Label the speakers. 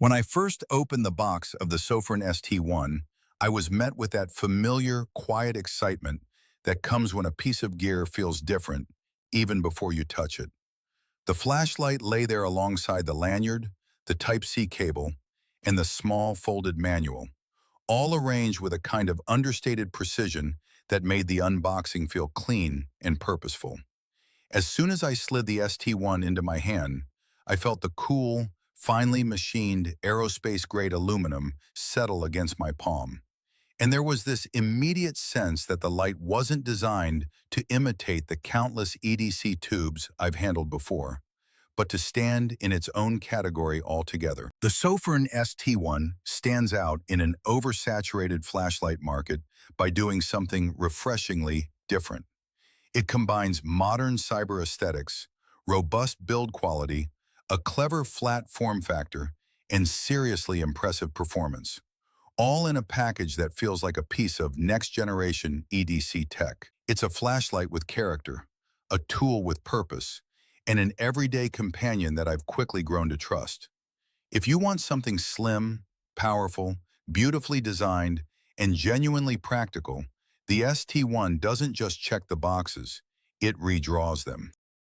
Speaker 1: When I first opened the box of the Sofirn ST1, I was met with that familiar, quiet excitement that comes when a piece of gear feels different, even before you touch it. The flashlight lay there alongside the lanyard, the Type-C cable, and the small folded manual, all arranged with a kind of understated precision that made the unboxing feel clean and purposeful. As soon as I slid the ST1 into my hand, I felt the cool, finely machined aerospace-grade aluminum settle against my palm. And there was this immediate sense that the light wasn't designed to imitate the countless EDC tubes I've handled before, but to stand in its own category altogether. The Sofirn ST1 stands out in an oversaturated flashlight market by doing something refreshingly different. It combines modern cyber aesthetics, robust build quality, a clever flat form factor, and seriously impressive performance, all in a package that feels like a piece of next-generation EDC tech. It's a flashlight with character, a tool with purpose, and an everyday companion that I've quickly grown to trust. If you want something slim, powerful, beautifully designed, and genuinely practical, the ST1 doesn't just check the boxes, it redraws them.